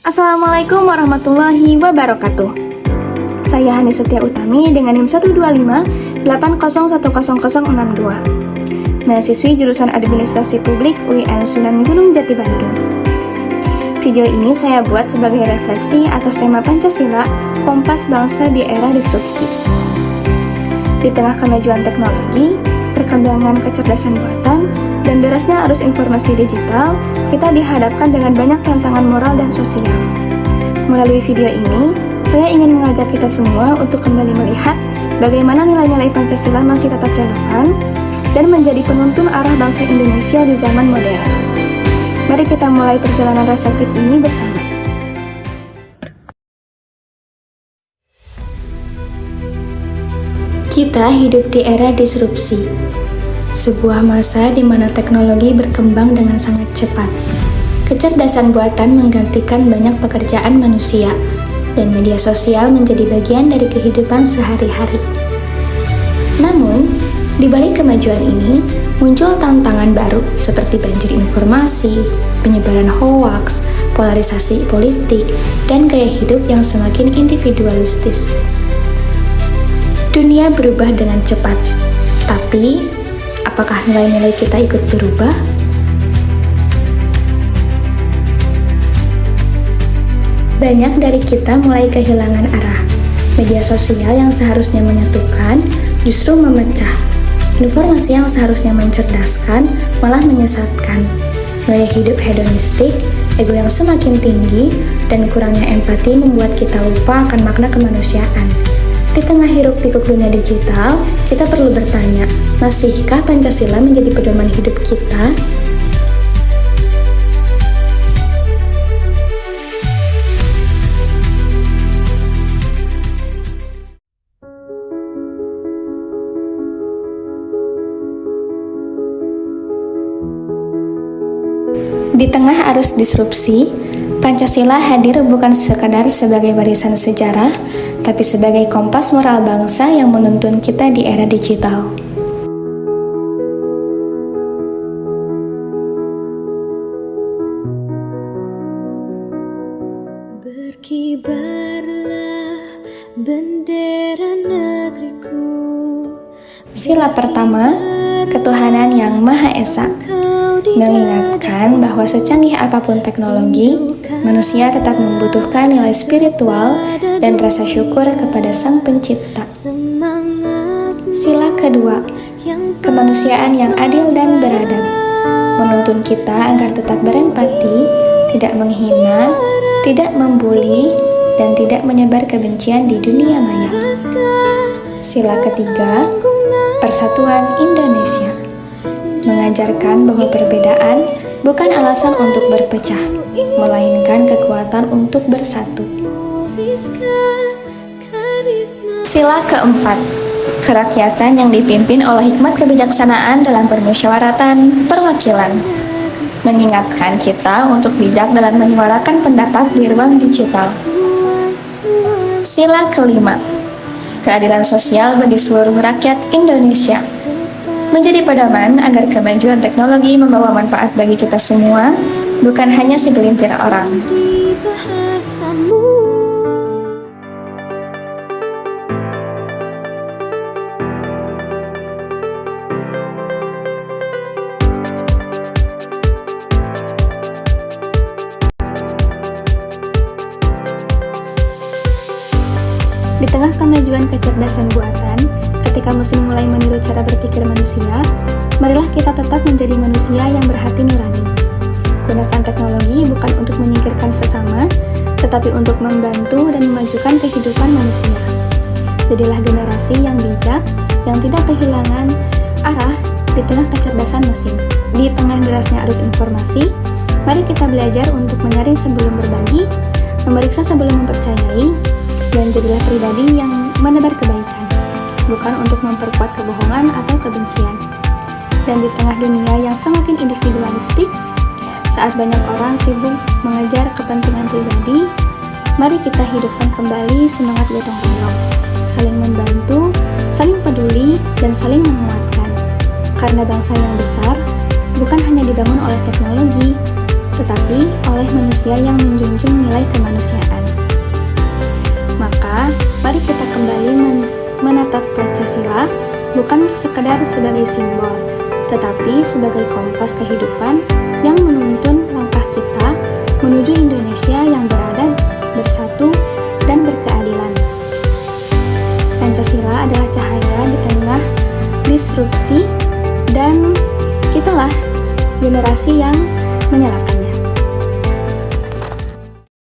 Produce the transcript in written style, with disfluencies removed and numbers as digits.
Assalamualaikum warahmatullahi wabarakatuh. Saya Hani Setia Utami dengan NIM 12580100062, mahasiswi jurusan Administrasi Publik UIN Sunan Gunung Jati Bandung. Video ini saya buat sebagai refleksi atas tema Pancasila, Kompas Bangsa di Era Disrupsi. Di tengah kemajuan teknologi, perkembangan kecerdasan buatan, dan derasnya arus informasi digital, kita dihadapkan dengan banyak tantangan moral dan sosial. Melalui video ini, saya ingin mengajak kita semua untuk kembali melihat bagaimana nilai-nilai Pancasila masih tetap relevan dan menjadi penuntun arah bangsa Indonesia di zaman modern. Mari kita mulai perjalanan reflektif ini bersama. Kita hidup di era disrupsi, sebuah masa di mana teknologi berkembang dengan sangat cepat. Kecerdasan buatan menggantikan banyak pekerjaan manusia, dan media sosial menjadi bagian dari kehidupan sehari-hari. Namun, di balik kemajuan ini, muncul tantangan baru seperti banjir informasi, penyebaran hoaks, polarisasi politik, dan gaya hidup yang semakin individualistis. Dunia berubah dengan cepat, tapi apakah nilai-nilai kita ikut berubah? Banyak dari kita mulai kehilangan arah. Media sosial yang seharusnya menyatukan justru memecah. Informasi yang seharusnya mencerdaskan malah menyesatkan. Gaya hidup hedonistik, ego yang semakin tinggi, dan kurangnya empati membuat kita lupa akan makna kemanusiaan. Di tengah hiruk pikuk dunia digital, kita perlu bertanya, masihkah Pancasila menjadi pedoman hidup kita? Di tengah arus disrupsi, Pancasila hadir bukan sekadar sebagai warisan sejarah, tapi sebagai kompas moral bangsa yang menuntun kita di era digital. Berkibarlah bendera negeriku. Sila pertama, ketuhanan yang Maha Esa, mengingatkan bahwa secanggih apapun teknologi, manusia tetap membutuhkan nilai spiritual dan rasa syukur kepada Sang Pencipta. Sila kedua, kemanusiaan yang adil dan beradab, menuntun kita agar tetap berempati, tidak menghina, tidak membuli, dan tidak menyebar kebencian di dunia maya. Sila ketiga, persatuan Indonesia, mengajarkan bahwa perbedaan bukan alasan untuk berpecah, melainkan kekuatan untuk bersatu. Sila keempat, kerakyatan yang dipimpin oleh hikmat kebijaksanaan dalam permusyawaratan perwakilan, mengingatkan kita untuk bijak dalam menyuarakan pendapat di ruang digital. Sila kelima, keadilan sosial bagi seluruh rakyat Indonesia, menjadi pedoman agar kemajuan teknologi membawa manfaat bagi kita semua, bukan hanya segelintir orang. Di tengah kemajuan kecerdasan buatan, ketika mesin mulai meniru cara berpikir manusia, marilah kita tetap menjadi manusia yang berhati nurani. Gunakan teknologi bukan untuk menyingkirkan sesama, tetapi untuk membantu dan memajukan kehidupan manusia. Jadilah generasi yang bijak, yang tidak kehilangan arah di tengah kecerdasan mesin. Di tengah derasnya arus informasi, mari kita belajar untuk menyaring sebelum berbagi, memeriksa sebelum mempercayai, dan jadilah pribadi yang menebar kebaikan, bukan untuk memperkuat kebohongan atau kebencian. Dan di tengah dunia yang semakin individualistik, saat banyak orang sibuk mengejar kepentingan pribadi, mari kita hidupkan kembali semangat gotong royong, saling membantu, saling peduli, dan saling menguatkan. Karena bangsa yang besar bukan hanya dibangun oleh teknologi, tetapi oleh oleh manusia yang menjunjung nilai kemanusiaan. Maka, mari kita kembali menatap Pancasila bukan sekedar sebagai simbol, tetapi sebagai kompas kehidupan yang menuntun langkah kita menuju Indonesia yang beradab, bersatu, dan berkeadilan. Pancasila adalah cahaya di tengah disrupsi, dan kitalah generasi yang menyalakan.